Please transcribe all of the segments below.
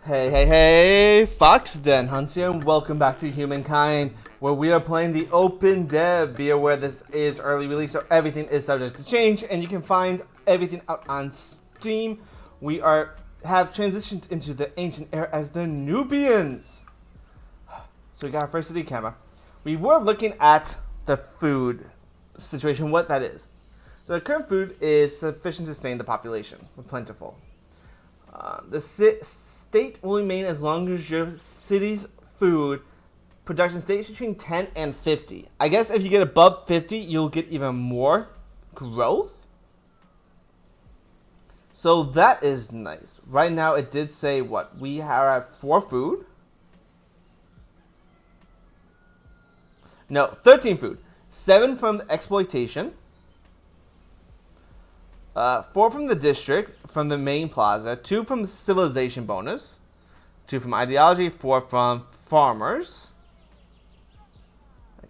Hey, hey, hey, Fox Den, Heuntz here, and welcome back to HumanKind, where we are playing the open dev. Be aware this is early release, so everything is subject to change, and you can find everything out on Steam. We have transitioned into the ancient era as the Nubians. So we got our first city camera. We were looking at the food situation, what that is. The current food is sufficient to sustain the population, with plentiful. The state will remain as long as your city's food production stays between 10 and 50. I guess if you get above 50, you'll get even more growth. So that is nice. Right now, it did say what? We are at 4 food. No, 13 food. 7 from exploitation. 4 from the district, from the main plaza, 2 from the civilization bonus, 2 from ideology, 4 from farmers.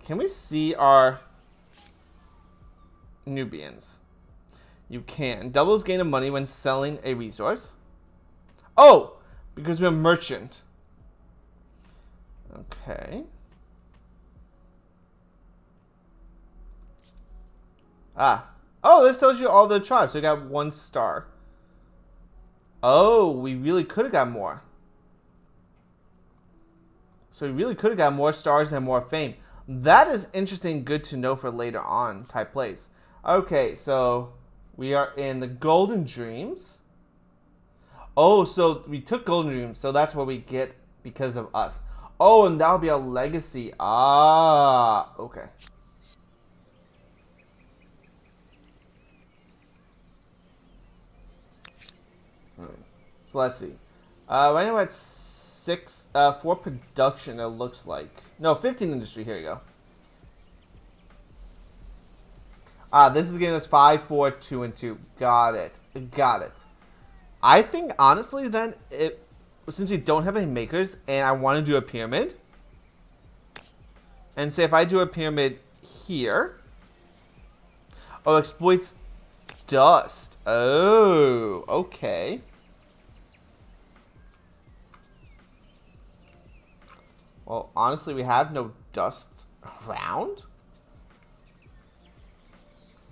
Can we see our Nubians? You can. Doubles gain of money when selling a resource. Oh! Because we're a merchant. Okay. Oh, this tells you all the tribes. So we got 1 star. Oh, we really could have got more. So we really could have got more stars and more fame. That is interesting, good to know for later on type plays. Okay, so we are in the Golden Dreams. Oh, so we took Golden Dreams, so that's what we get because of us. Oh, and that'll be a legacy. Ah, okay. So let's see. Right now we're at 4 production, it looks like. No, 15 industry, here you go. This is getting us 5, 4, 2, and 2. Got it. Got it. I think, honestly, then, since we don't have any makers, and I want to do a pyramid, and say if I do a pyramid here, oh, exploits dust. Oh, okay. Well, honestly, we have no dust around.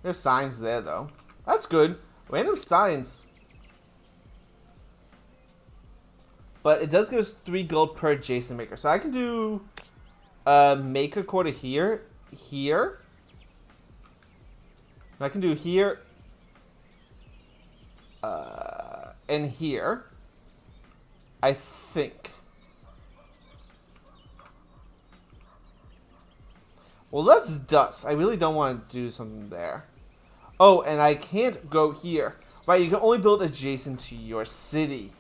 There's signs there, though. That's good. Random signs. But it does give us 3 gold per adjacent maker. So I can do maker quarter here, here. And I can do here, and here. I think. Well, that's dust. I really don't want to do something there. Oh, and I can't go here. Right, you can only build adjacent to your city.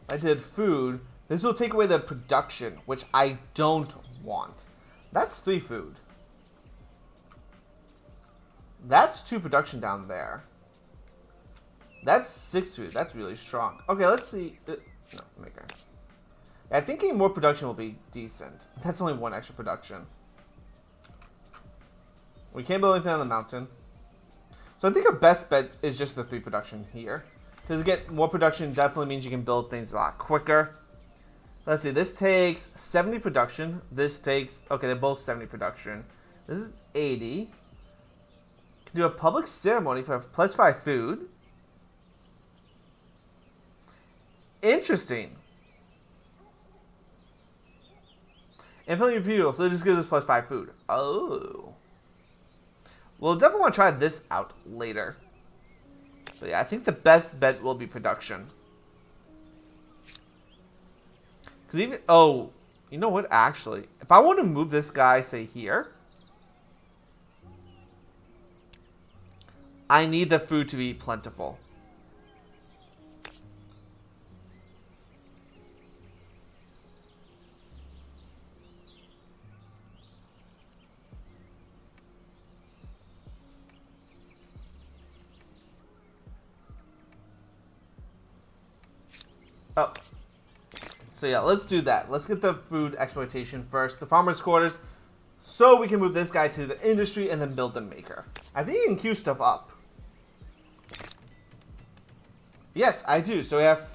I did food. This will take away the production, which I don't want. That's 3 food. That's 2 production down there. That's 6 food. That's really strong. Okay, let's see. No, maker. I think getting more production will be decent. That's only 1 extra production. We can't build anything on the mountain. So I think our best bet is just the 3 production here. Because get more production definitely means you can build things a lot quicker. Let's see, this takes 70 production. This takes, okay, they're both 70 production. This is 80. Can do a public ceremony for +5 food. Interesting. Infinitely repeatable, so it just gives us +5 food. Oh. We'll definitely want to try this out later. So yeah, I think the best bet will be production. Because even, oh, you know what, actually. If I want to move this guy, say here. I need the food to be plentiful. Oh. So yeah, let's do that. Let's get the food exploitation first. The farmer's quarters. So we can move this guy to the industry and then build the maker. I think you can queue stuff up. Yes, I do. So we have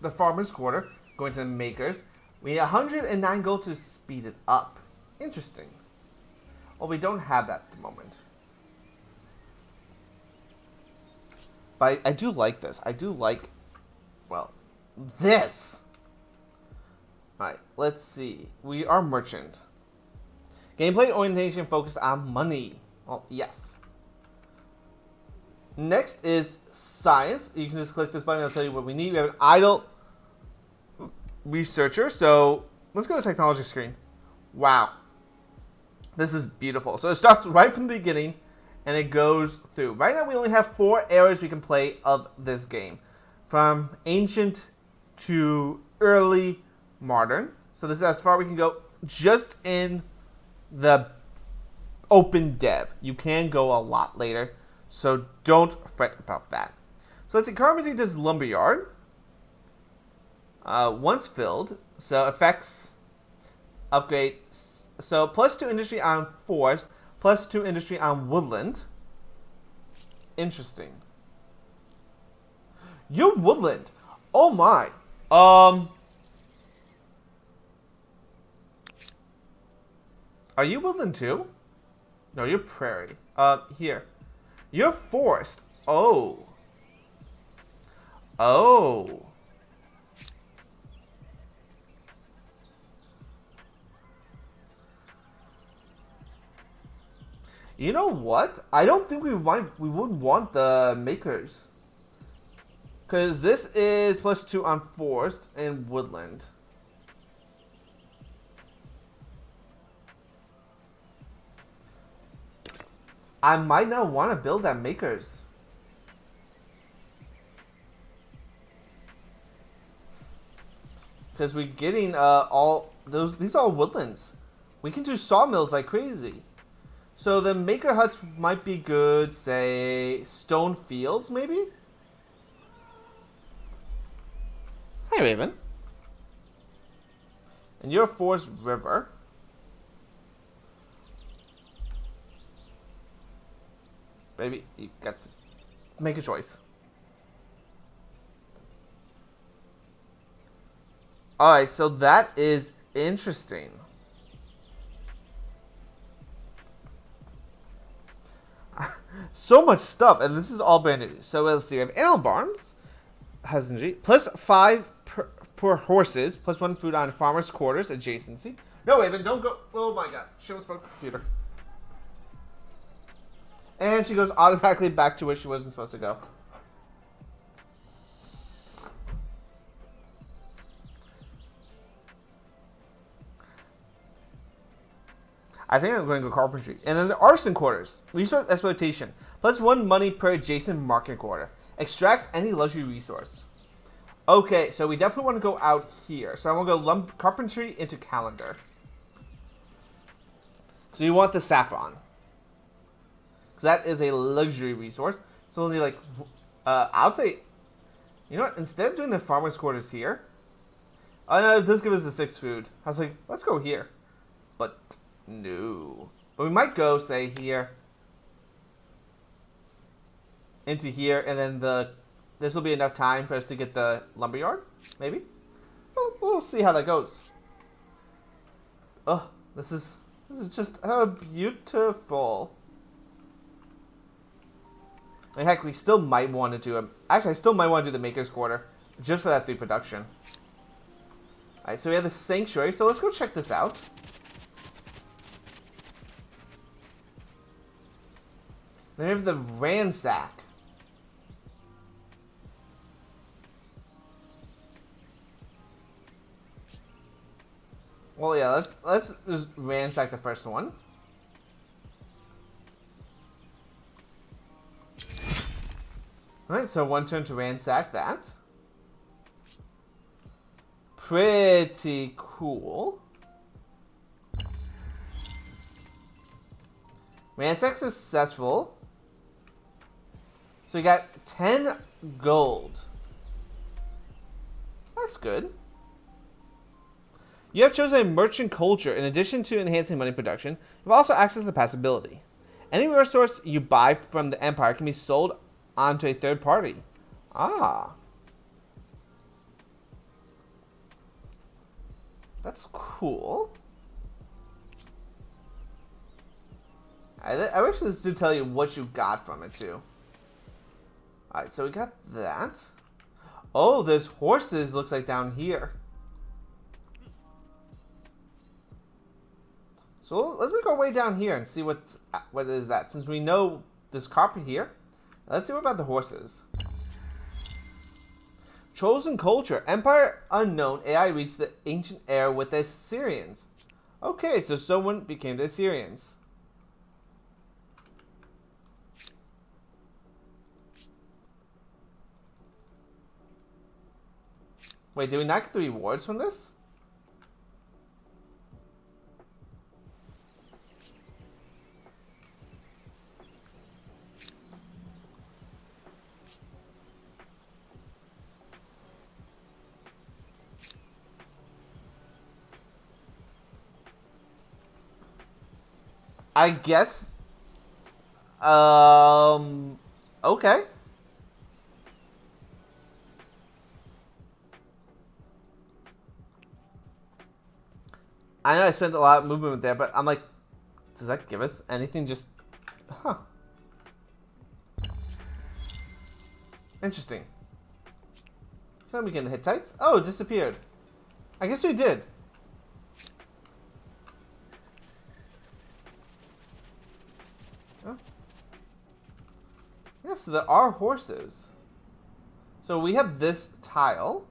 the farmer's quarter going to the makers. We need 109 gold to speed it up. Interesting. Well, we don't have that at the moment. But I do like this. I do like, well, this. Alright, let's see. We are merchant. Gameplay orientation focused on money. Well, yes. Next is science. You can just click this button. It'll tell you what we need. We have an idle researcher. So let's go to the technology screen. Wow. This is beautiful. So it starts right from the beginning and it goes through. Right now we only have 4 eras we can play of this game. From ancient to early modern. So this is as far we can go just in the open dev. You can go a lot later. So don't fret about that. So let's see. Carpentry does lumberyard. Once filled. So effects upgrade. So +2 industry on forest, +2 industry on woodland. Interesting. You're woodland. Oh my. Are you woodland too? No, you're prairie. Here. You're forest. Oh. Oh. You know what? I don't think we wouldn't want the makers. Because this is +2 on forest and woodland. I might not want to build that makers. Because we're getting all those. These are all woodlands. We can do sawmills like crazy. So the maker huts might be good, say, stone fields, maybe? Hi, Raven. And you're Forest River. Baby, you got to make a choice. Alright, so that is interesting. So much stuff, and this is all brand new. So let's see, we have animal barns, husbandry, +5 per horses, +1 food on farmers' quarters, adjacency. No, Raven, don't go. Oh my god, she almost broke the computer. And she goes automatically back to where she wasn't supposed to go. I think I'm going to go carpentry. And then the artisan quarters. Resource exploitation. +1 money per adjacent market quarter. Extracts any luxury resource. Okay, so we definitely want to go out here. So I want to go carpentry into calendar. So you want the saffron. Because that is a luxury resource. So only like, I would say, you know what? Instead of doing the farmer's quarters here. Oh no, it does give us the 6 food. I was like, let's go here. But no. But we might go, say, here. Into here, and then this will be enough time for us to get the lumberyard, maybe? We'll see how that goes. Oh, this is just beautiful. I mean, heck, we still might want to do actually, I still might want to do the Maker's Quarter, just for that 3 production. Alright, so we have the Sanctuary, so let's go check this out. Then we have the Ransack. Well, yeah, let's just ransack the first one. Alright, so 1 turn to ransack that. Pretty cool. Ransack successful. So we got 10 gold. That's good. You have chosen a merchant culture. In addition to enhancing money production, you've also accessed the passability. Any resource you buy from the Empire can be sold onto a third party. Ah. That's cool. I wish this did tell you what you got from it, too. Alright, so we got that. Oh, there's horses, looks like, down here. So let's make our way down here and see what is that. Since we know this carpet here, let's see what about the horses. Chosen culture. Empire unknown. AI reached the ancient era with the Assyrians. Okay, so someone became the Assyrians. Wait, did we not get the rewards from this? I guess. Okay. I know I spent a lot of movement there, but I'm like, does that give us anything? Just, huh. Interesting. So we can Hittites? Oh, it disappeared. I guess we did. Oh. Yeah, so there are horses. So we have this tile.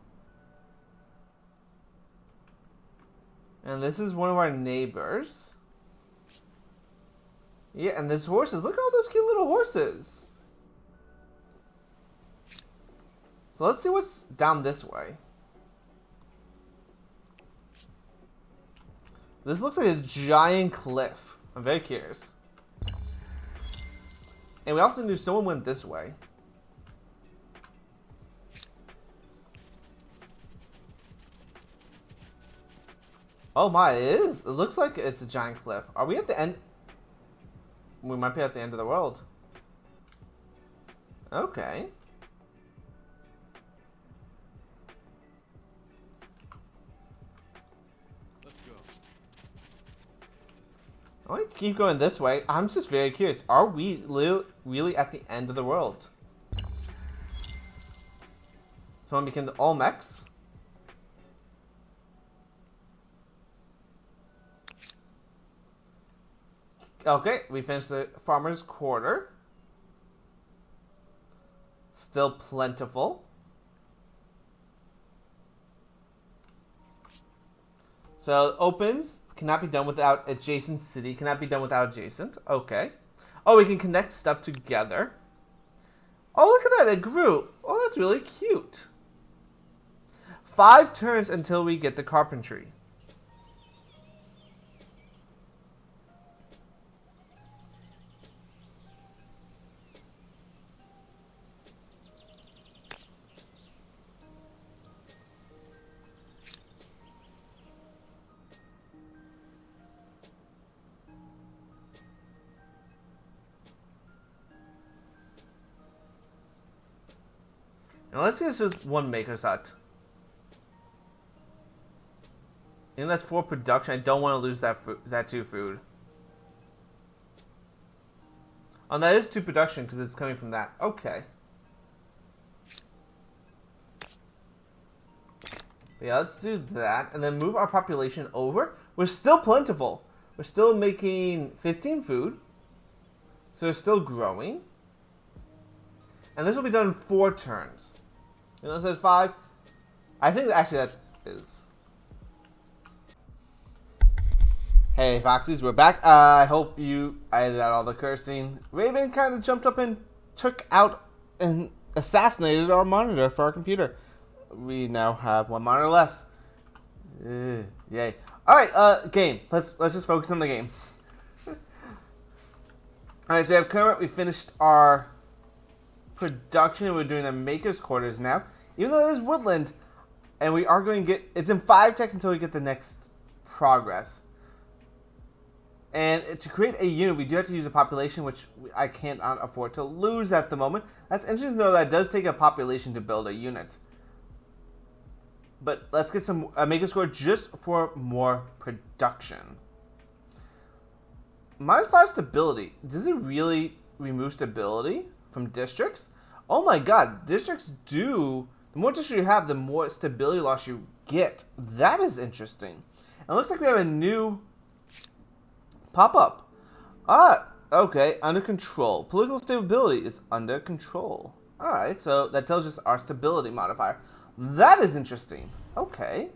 And this is one of our neighbors. Yeah, and there's horses. Look at all those cute little horses. So let's see what's down this way. This looks like a giant cliff. I'm very curious. And we also knew someone went this way. Oh my, it is. It looks like it's a giant cliff. Are we at the end? We might be at the end of the world. Okay. Let's go. I want to keep going this way. I'm just very curious. Are we really at the end of the world? Someone became the Olmecs. Okay, we finished the farmer's quarter. Still plentiful. So it opens. Cannot be done without adjacent city. Cannot be done without adjacent. Okay. Oh, we can connect stuff together. Oh, look at that. It grew. Oh, that's really cute. 5 turns until we get the carpentry. Now let's see if this is one maker's hut. And that's for production. I don't want to lose that to food. Oh, that is to production because it's coming from that. Okay. But yeah, let's do that and then move our population over. We're still plentiful. We're still making 15 food. So we're still growing. And this will be done in 4 turns. You know, it says 5. I think actually that is. Hey, Foxies, we're back. I hope you edited out all the cursing. Raven kind of jumped up and took out and assassinated our monitor for our computer. We now have 1 monitor less. Yay. Alright, game. Let's just focus on the game. Alright, so we have current. We finished our production. We're doing the maker's quarters now. Even though it is woodland, and we are going to get, it's in 5 techs until we get the next progress. And to create a unit, we do have to use a population, which I can't afford to lose at the moment. That's interesting, though. That does take a population to build a unit. But let's get some make a score just for more production. -5 stability. Does it really remove stability from districts? Oh my god, districts do. The more districts you have, the more stability loss you get. That is interesting. And it looks like we have a new pop-up. Okay, under control. Political stability is under control. Alright, so that tells us our stability modifier. That is interesting. Okay.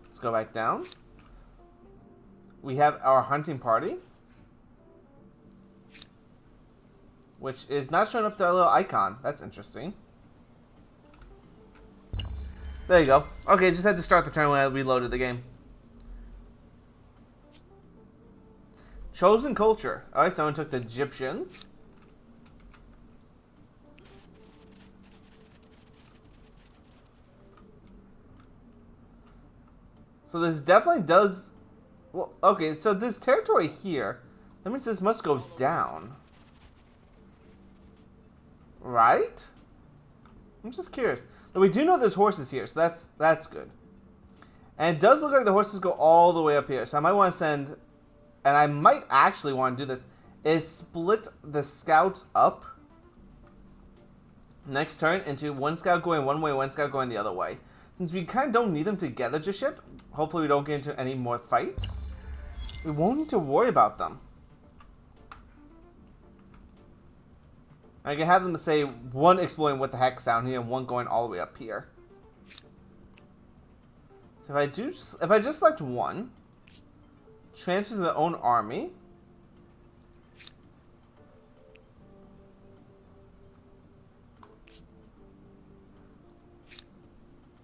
Let's go back down. We have our hunting party, which is not showing up to our little icon. That's interesting. There you go. Okay, just had to start the turn when I reloaded the game. Chosen culture. Alright, someone took the Egyptians. So this definitely does... Well, okay, so this territory here, that means this must go down. Right? I'm just curious. But we do know there's horses here, so that's good. And it does look like the horses go all the way up here. So I might want to send... And I might actually want to do this. Is split the scouts up next turn into one scout going one way, one scout going the other way. Since we kind of don't need them together just yet, hopefully we don't get into any more fights, we won't need to worry about them. I can have them say one exploring what the heck's down here and one going all the way up here. So if I just select one, transfer to their own army.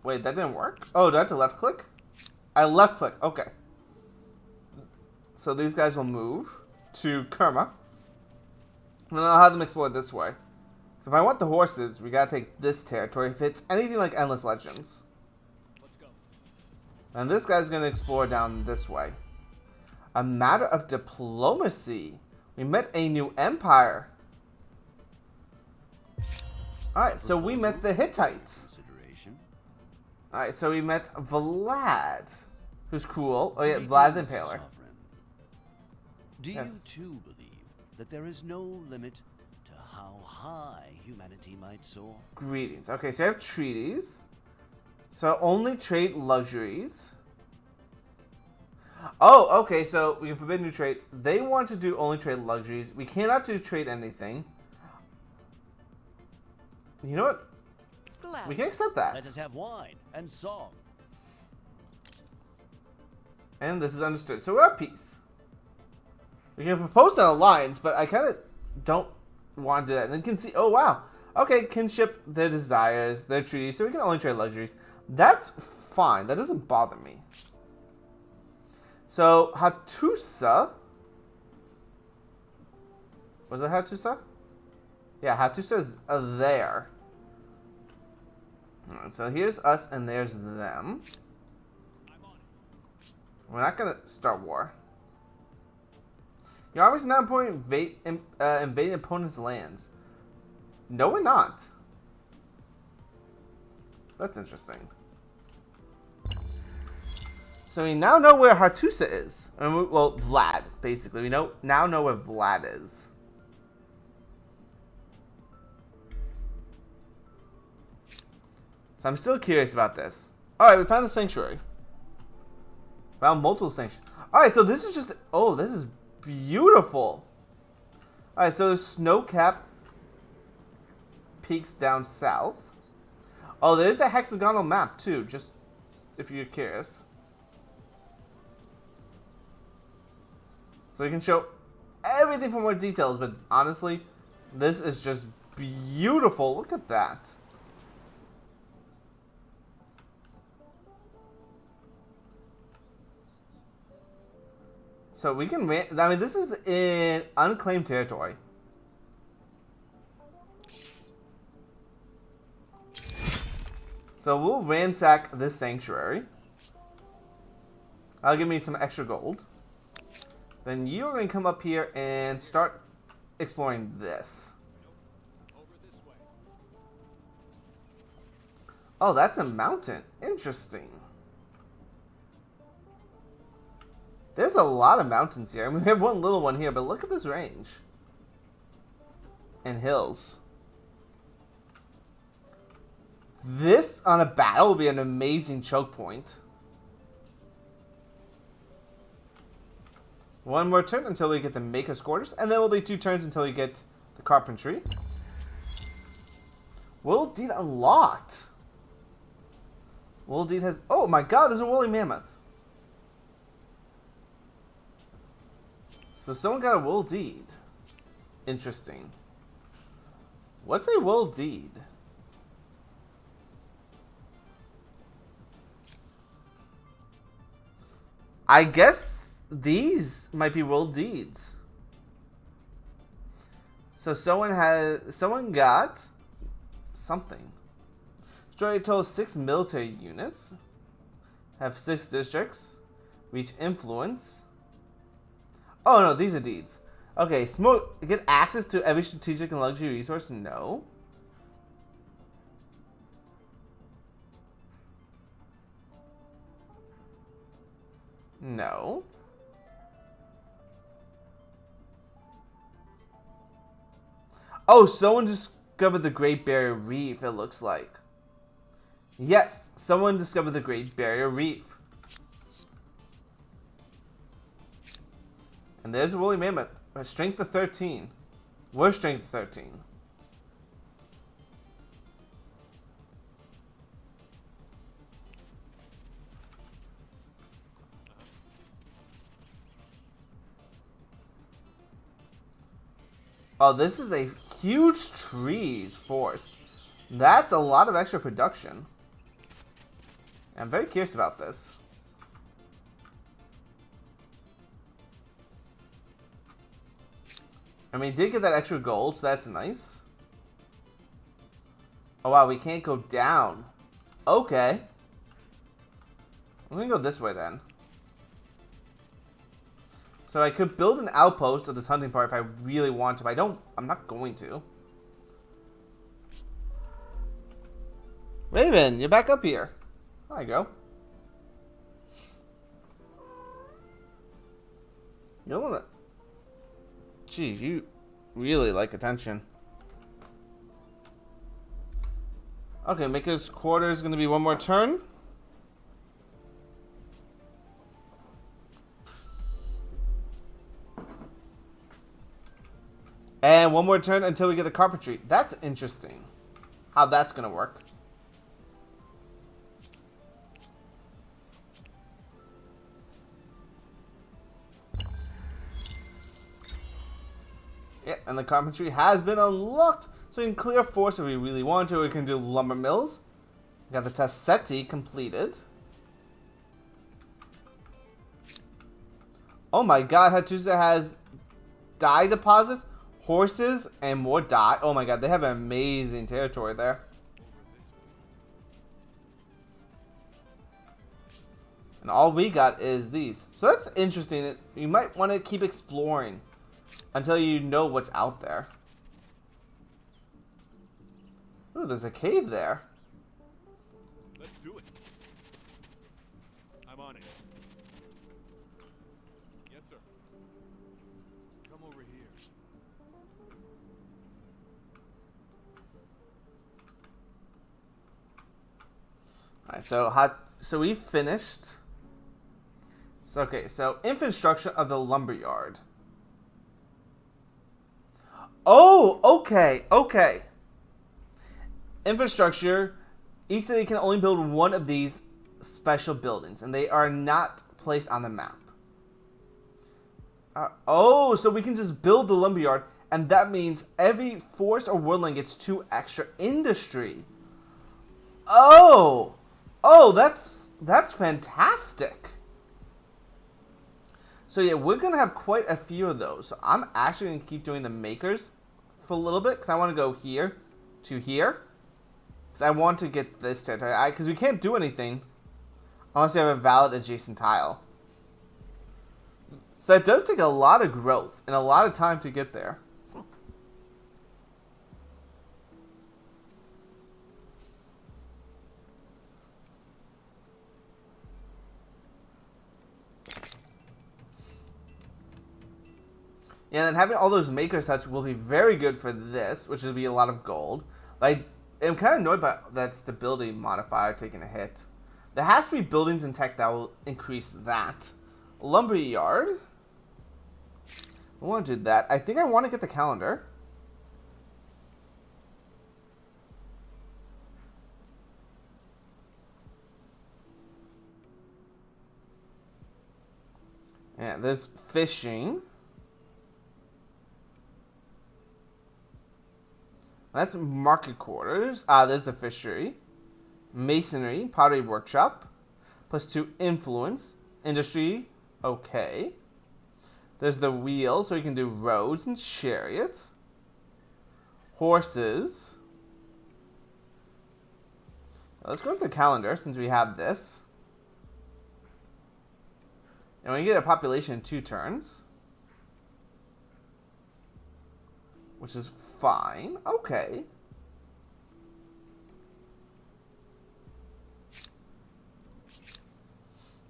Wait, that didn't work? Oh, do I have to left click? I left click, okay. So these guys will move to Kerma. And then I'll have them explore this way. So if I want the horses, we gotta take this territory if it's anything like Endless Legends. Let's go. And this guy's gonna explore down this way. A matter of diplomacy. We met a new empire. Alright, so we met the Hittites. Alright, so we met Vlad, who's cool. Oh yeah, Vlad the Impaler. Do you too believe that there is no limit to how high humanity might soar? Greetings. Okay, so I have treaties. So only trade luxuries. Oh, okay, so we can forbid new trade. They want to do only trade luxuries. We cannot do trade anything. You know what? We can accept that. Let us have wine and song. And this is understood. So we're at peace. We can propose an alliance, but I kind of don't want to do that. And you can see, oh wow. Okay, kinship, their desires, their treaties, so we can only trade luxuries. That's fine. That doesn't bother me. So, Hattusa. Was it Hattusa? Yeah, Hattusa is there. Alright, so here's us and there's them. We're not going to start war. Your army's now invading opponent's lands. No, we're not. That's interesting. So we now know where Hattusa is. Well, Vlad, basically. We now know where Vlad is. So I'm still curious about this. Alright, we found a sanctuary. Found multiple sanctuaries. Alright, so this is just... Oh, this is beautiful. Alright, so there's snow-capped peaks down south. Oh, there is a hexagonal map, too, just if you're curious. So you can show everything for more details, but honestly, this is just beautiful. Look at that. So we can, I mean, this is in unclaimed territory. So we'll ransack this sanctuary. That'll give me some extra gold. Then you're going to come up here and start exploring this. Oh, that's a mountain. Interesting. There's a lot of mountains here. I mean, we have one little one here, but look at this range. And hills. This on a battle will be an amazing choke point. One more turn until we get the maker's quarters, and then it will be 2 turns until we get the carpentry. World Deed unlocked. World Deed has... Oh my god, there's a woolly mammoth. So someone got a wool deed. Interesting. What's a wool deed? I guess these might be wool deeds. So someone got something. Destroy a total of 6 military units. Have 6 districts. Reach influence. Oh no, these are deeds. Okay, get access to every strategic and luxury resource? No. No. Oh, someone discovered the Great Barrier Reef, it looks like. Yes, someone discovered the Great Barrier Reef. And there's a woolly mammoth. Strength of 13. We're strength of 13. Oh, this is a huge trees forest. That's a lot of extra production. I'm very curious about this. I mean, did get that extra gold, so that's nice. Oh wow, we can't go down. Okay. I'm gonna go this way then. So I could build an outpost of this hunting park if I really want to, but I'm not going to. Raven, you're back up here. There you go. You know what? Jeez, you really like attention. Okay, Maker's Quarter is going to be one more turn. And one more turn until we get the carpentry. That's interesting. How that's going to work. Yeah, and the carpentry has been unlocked. So we can clear force if we really want to. We can do lumber mills. We got the Tassetti completed. Oh my god, Hattusa has dye deposits, horses, and more dye. Oh my god, they have an amazing territory there. And all we got is these. So that's interesting. You might want to keep exploring until you know what's out there. Ooh, there's a cave there. Let's do it. I'm on it. Yes, sir. Come over here. Alright, so we finished. So okay, so infrastructure of the lumberyard. Oh, okay. Infrastructure. Each city can only build one of these special buildings, and they are not placed on the map. Oh, so we can just build the lumberyard, and that means every forest or woodland gets 2 extra industry. Oh, that's fantastic. So yeah, we're going to have quite a few of those. So I'm actually going to keep doing the makers for a little bit, because I want to go here to here. Because I want to get this territory. Because we can't do anything unless you have a valid adjacent tile. So that does take a lot of growth and a lot of time to get there. Yeah, and then having all those maker sets will be very good for this, which will be a lot of gold. But I'm kind of annoyed by that stability modifier taking a hit. There has to be buildings and tech that will increase that. Lumberyard. I want to do that. I think I want to get the calendar. Yeah, there's fishing. That's market quarters. There's the fishery. Masonry, pottery workshop. +2 influence. Industry, okay. There's the wheel, so you can do roads and chariots. Horses. Let's go with the calendar since we have this. And we get a population in 2 turns. Which is fine. Okay.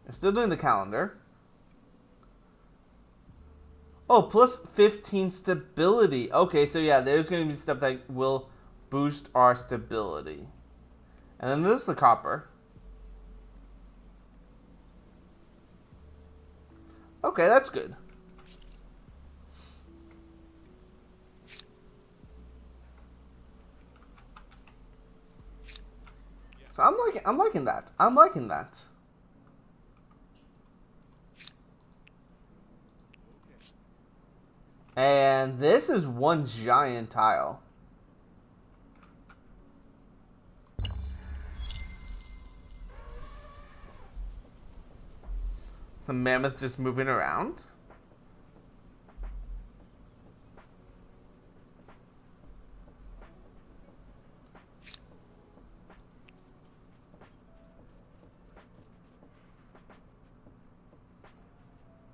I'm still doing the calendar. Oh, +15 stability. Okay, so yeah, there's going to be stuff that will boost our stability. And then this is the copper. Okay, that's good. So I'm liking that. I'm liking that. And this is one giant tile. The mammoth just moving around.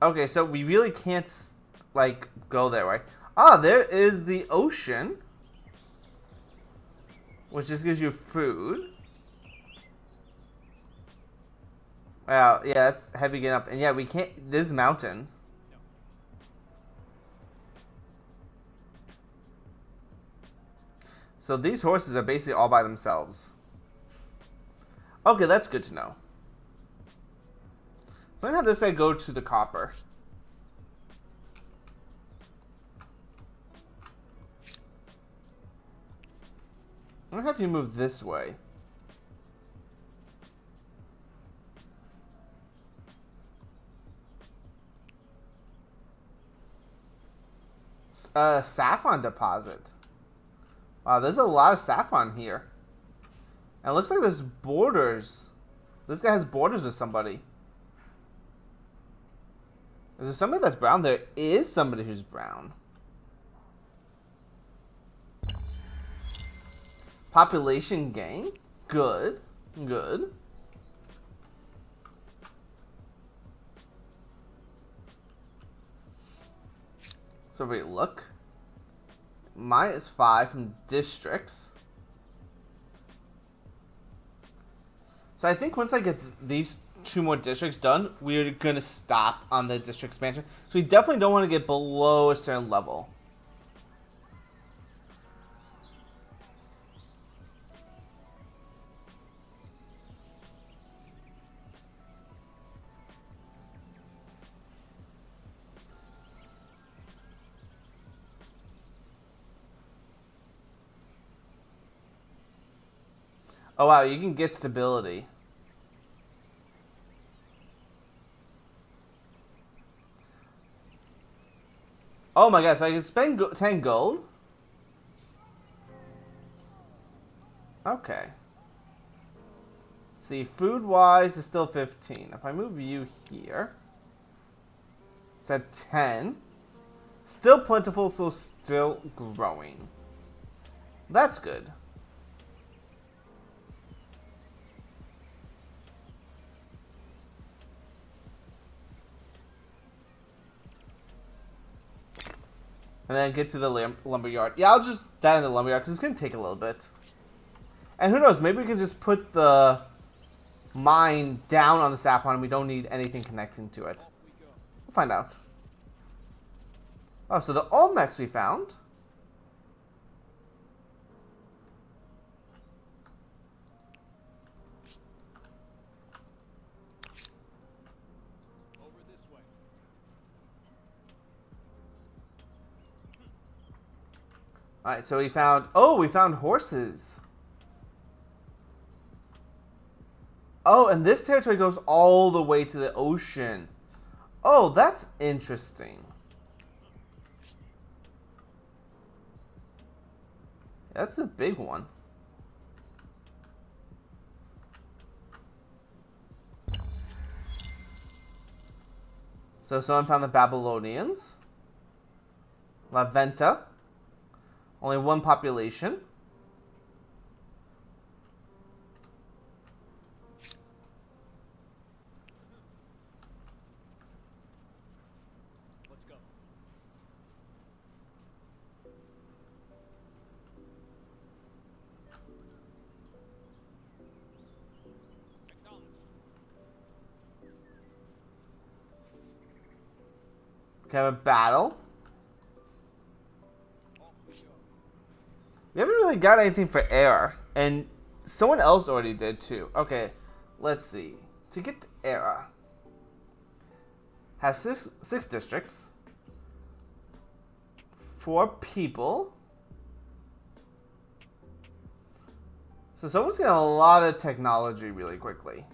Okay, so we really can't, like, go there, right? Ah, there is the ocean. Which just gives you food. Wow, yeah, that's heavy getting up. And yeah, we can't, there's mountains. So these horses are basically all by themselves. Okay, that's good to know. I'm gonna have this guy go to the copper. I'm gonna have you move this way. Saffron deposit. Wow, there's a lot of saffron here. And it looks like there's borders. This guy has borders with somebody. Is there somebody that's brown? There is somebody who's brown. Population gain. Good. Good. So we look. -5 from districts. So I think once I get these 2 more districts done, we're going to stop on the district expansion. So we definitely don't want to get below a certain level. Oh wow, you can get stability. Oh my gosh, so I can spend 10 gold? Okay. See, food-wise, it's still 15. If I move you here, it's at 10. Still plentiful, so still growing. That's good. And then get to the lumberyard. Yeah, I'll just die in the lumberyard because it's going to take a little bit. And who knows, maybe we can just put the mine down on the saffron and we don't need anything connecting to it. We'll find out. Oh, so the Olmecs we found. Over this way. Alright, so we found... Oh, we found horses. Oh, and this territory goes all the way to the ocean. Oh, that's interesting. That's a big one. So someone found the Babylonians. La Venta. Only one population. Let's go. Acknowledged. We have a battle. Off we go. We haven't really got anything for air. And someone else already did too. Okay, let's see. To get to era. Have six districts. 4 people. So someone's getting a lot of technology really quickly.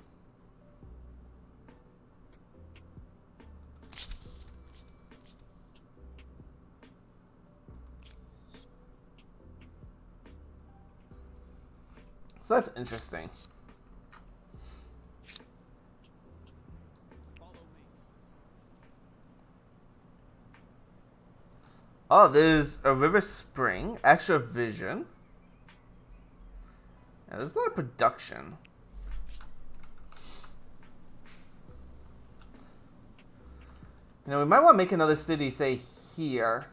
So that's interesting. Follow me. Oh, there's a river spring, extra vision. Yeah, there's a lot of production. You know, we might want to make another city, say, here.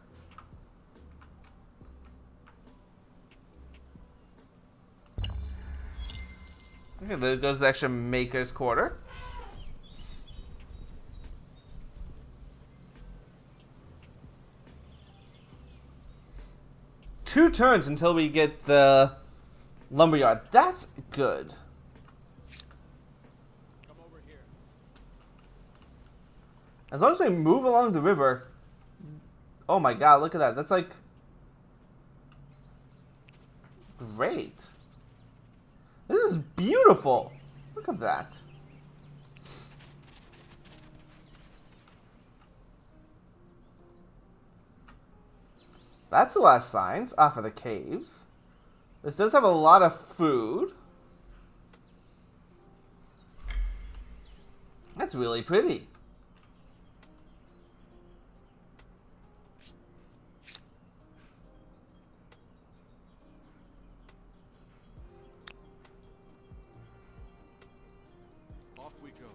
Okay, there goes the extra maker's quarter. Two turns until we get the lumberyard. That's good. Come over here. As long as we move along the river. Oh my god, look at that. That's like... great. This is beautiful. Look at that. That's a lot of signs off of the caves. This does have a lot of food. That's really pretty. Off we go.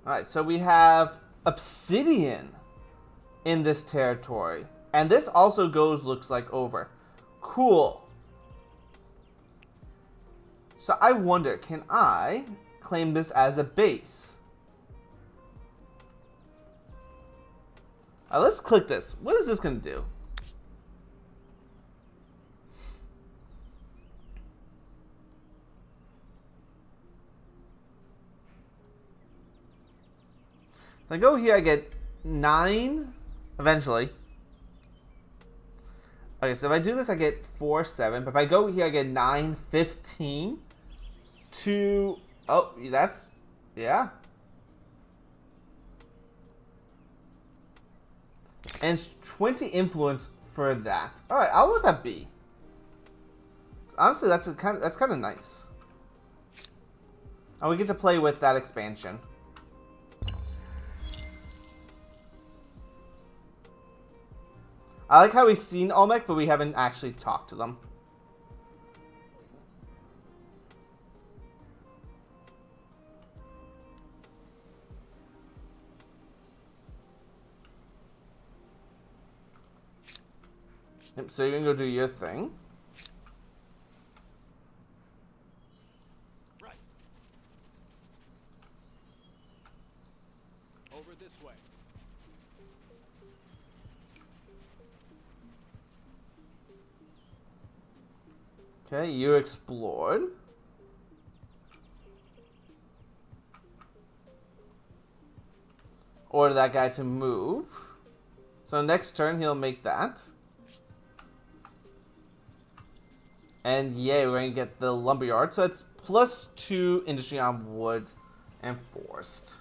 Alright, so we have obsidian in this territory. And this also goes, looks like, over. Cool. So I wonder, can I claim this as a base? Let's click this. What is this going to do? If I go here, I get 9 eventually. Okay, so if I do this, I get 4, 7. But if I go here, I get 9, 15. 2. Oh, that's... yeah. And it's 20 influence for that. Alright, I'll let that be. Honestly, that's kind of nice. And we get to play with that expansion. I like how we've seen Olmec, but we haven't actually talked to them. Yep, so you're gonna go do your thing. Right. Over this way. Okay, you explored. Order that guy to move. So next turn he'll make that. And yay, we're going to get the lumberyard. So it's +2 industry on wood and forest.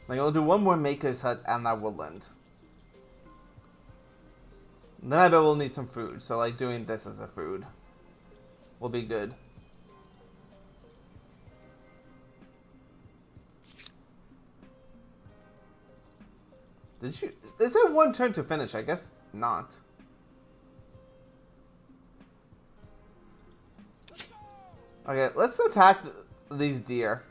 Like, we'll do one more maker's hut on that woodland. And then I bet we'll need some food. So like doing this as a food will be good. Did you? Is it one turn to finish? I guess not. Okay, let's attack these deer.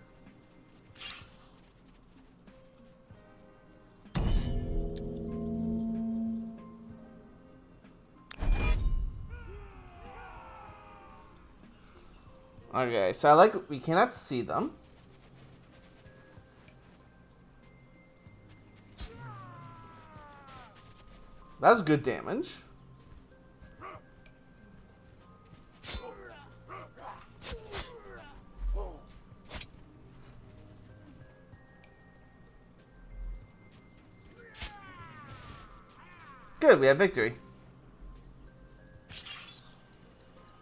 Okay, so we cannot see them. That was good damage. Good, we have victory.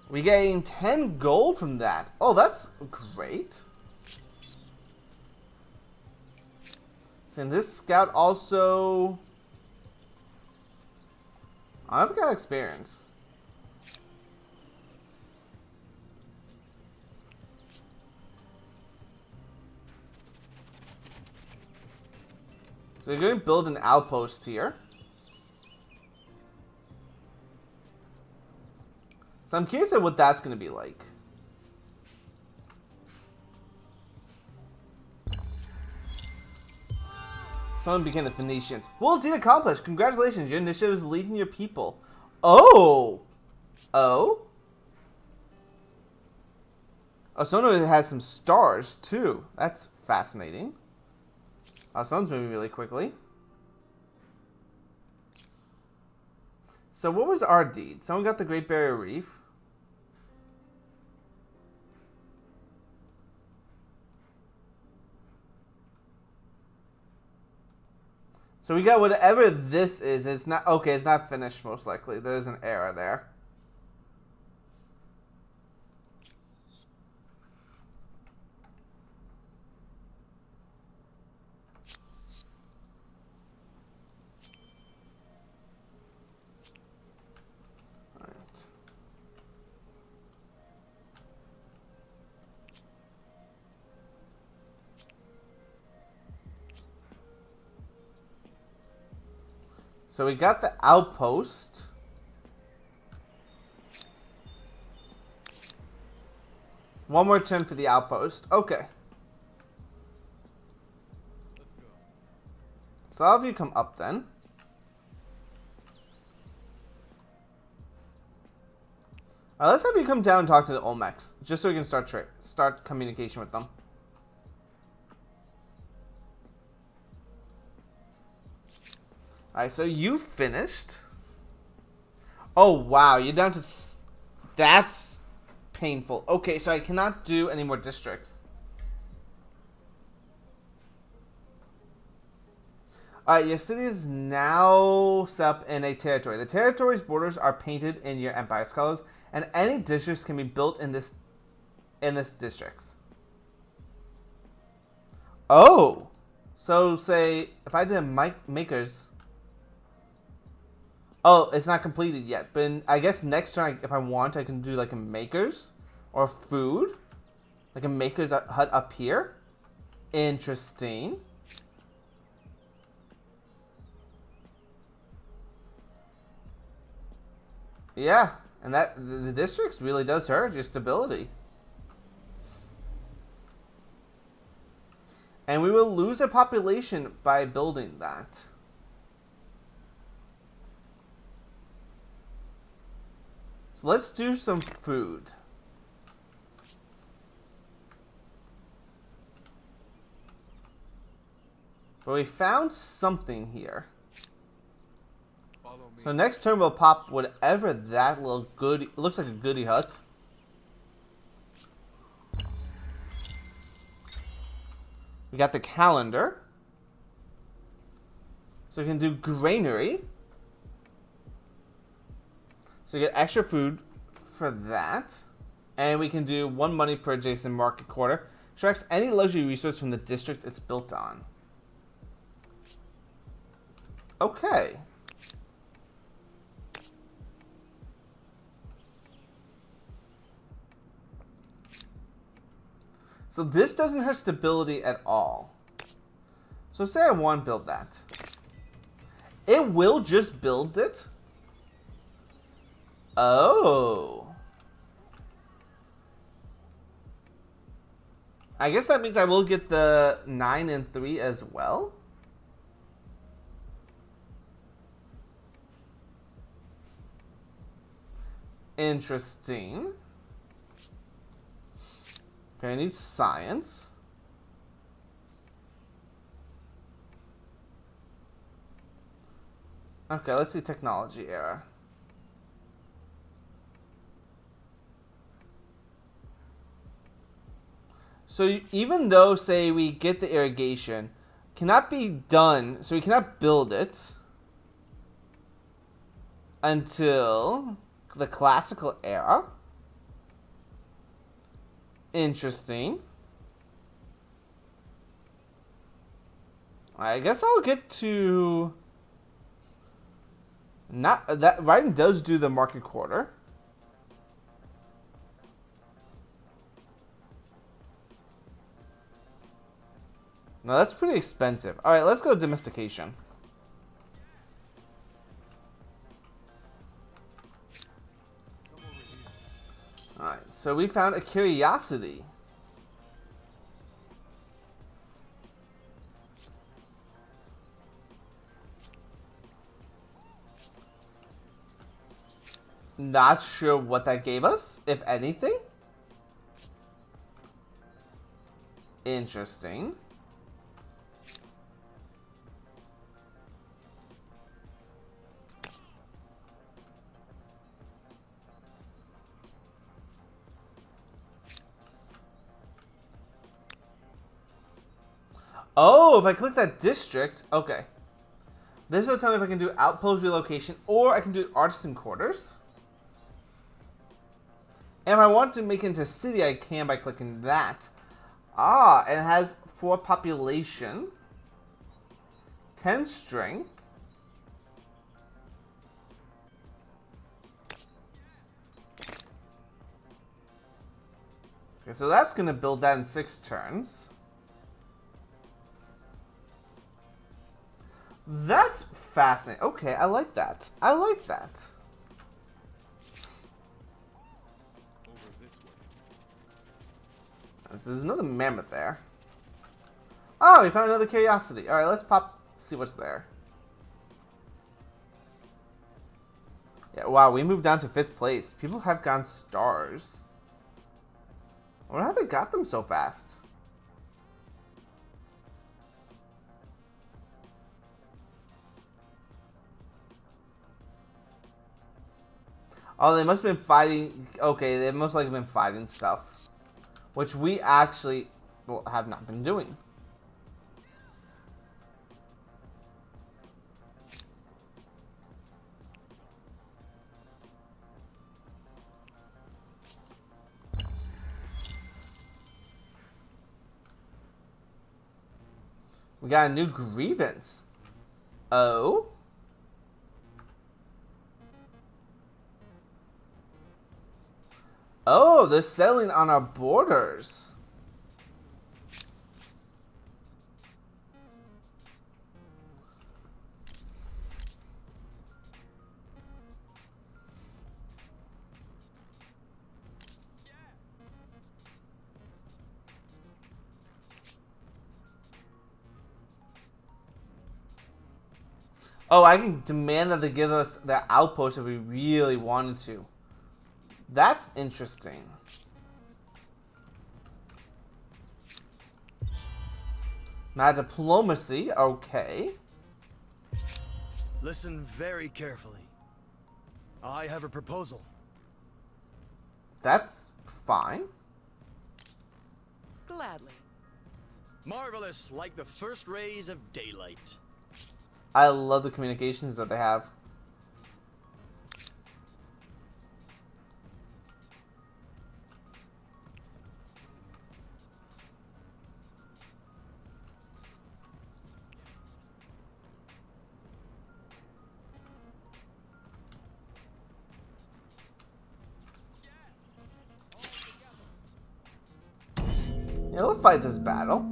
We gain 10 gold from that. Oh, that's great. And this scout also... I've got experience. So you're going to build an outpost here. So I'm curious at what that's going to be like. Someone became the Phoenicians. Well, deed accomplished. Congratulations, your initiative is leading your people. Oh! Oh? Oh, someone has some stars, too. That's fascinating. Oh, someone's moving really quickly. So what was our deed? Someone got the Great Barrier Reef. So we got whatever this is. It's not okay. It's not finished, most likely. There's an error there. All right. So we got the outpost. One more turn for the outpost. Okay. Let's go. So I'll have you come up then. Alright, let's have you come down and talk to the Olmecs, just so we can start communication with them. Alright, so you finished. Oh, wow. You're down to... That's painful. Okay, so I cannot do any more districts. Alright, your city is now set up in a territory. The territory's borders are painted in your empire's colors, and any districts can be built in this districts. Oh! So, say, if I did makers... Oh, it's not completed yet, but I guess next turn, if I want, I can do like a maker's or food. Like a maker's hut up here. Interesting. Yeah, and that the districts really does hurt your stability. And we will lose a population by building that. So let's do some food. But we found something here. Follow me. So next turn we'll pop whatever that little goodie, looks like a goodie hut. We got the calendar. So we can do granary. So we get extra food for that. And we can do 1 money per adjacent market quarter. Extracts any luxury resource from the district it's built on. Okay. So this doesn't hurt stability at all. So say I want to build that. It will just build it. Oh. I guess that means I will get the 9 and 3 as well. Interesting. Okay, I need science. Okay, let's see technology era. So even though, say, we get the irrigation, cannot be done, so we cannot build it until the classical era. Interesting. I guess I'll get to... Not that writing does do the market quarter. No, that's pretty expensive. All right, let's go domestication. All right, so we found a curiosity. Not sure what that gave us, if anything. Interesting. Oh, if I click that district, okay. This will tell me if I can do outpost relocation or I can do artisan quarters. And if I want to make it into city, I can by clicking that. Ah, and it has 4 population, 10 strength. Okay, so that's going to build that in 6 turns. That's fascinating. Okay, I like that. I like that. Over this way. So there's another mammoth there. Oh, we found another curiosity. Alright, let's pop, see what's there. Yeah, wow, we moved down to 5th place. People have gone stars. I wonder how they got them so fast. Oh, they must have been fighting. Okay, they've most likely been fighting stuff. Which we actually have not been doing. We got a new grievance. Oh? Oh, they're settling on our borders. Oh, I can demand that they give us their outpost if we really wanted to. That's interesting. Mad diplomacy, okay. Listen very carefully. I have a proposal. That's fine. Gladly. Marvelous, like the first rays of daylight. I love the communications that they have. Yeah, let's fight this battle.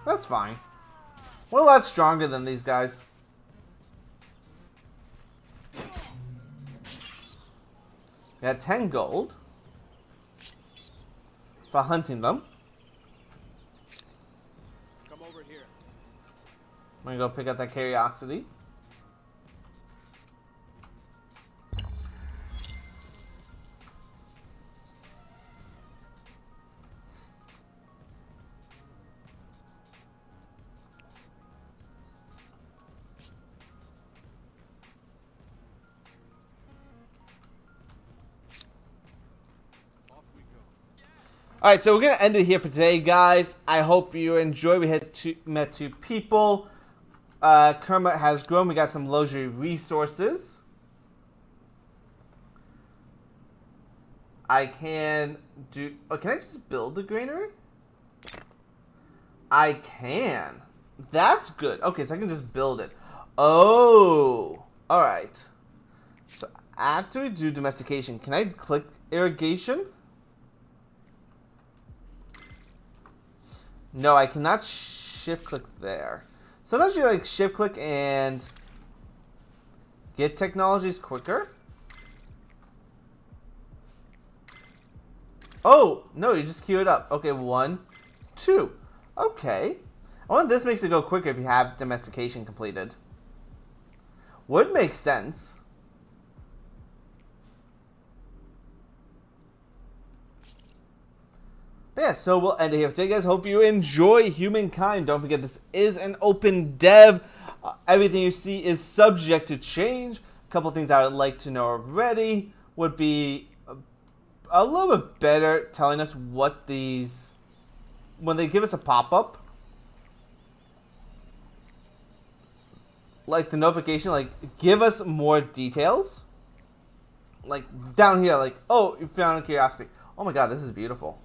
That's fine. We're a lot stronger than these guys. We got 10 gold for hunting them. Come over here. I'm gonna go pick up that curiosity. Alright, so we're going to end it here for today, guys. I hope you enjoyed. We met two people. Kermit has grown. We got some luxury resources. I can do... Oh, can I just build the granary? I can. That's good. Okay, so I can just build it. Oh. Alright. So after we do domestication, can I click irrigation? No, I cannot shift click there. Sometimes you like shift click and get technologies quicker. Oh, no, you just queue it up. Okay, 1, 2. Okay. I wonder if this makes it go quicker if you have domestication completed. Would make sense. But yeah, so we'll end it here for today, guys. Hope you enjoy Humankind. Don't forget, this is an open dev. Everything you see is subject to change. A couple things I would like to know already would be a little bit better telling us what these... When they give us a pop-up, like the notification, like, give us more details. Like, down here, like, oh, you found a curiosity. Oh my god, this is beautiful.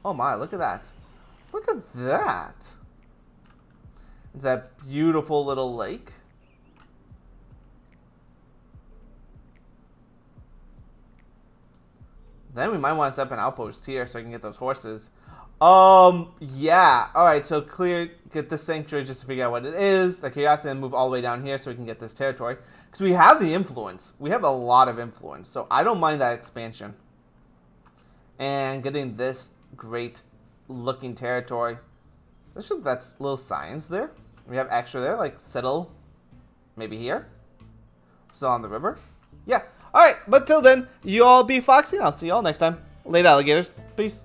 Oh my, look at that. Look at that. It's that beautiful little lake. Then we might want to set up an outpost here so I can get those horses. Yeah. Alright, so get this sanctuary just to figure out what it is. The curiosity, and move all the way down here so we can get this territory. Because we have the influence. We have a lot of influence. So I don't mind that expansion. And getting this great looking territory. That's little science there. We have extra there, like settle maybe here. Still on the river. Yeah. Alright, but till then, you all be Foxy, and I'll see you all next time. Later, alligators. Peace.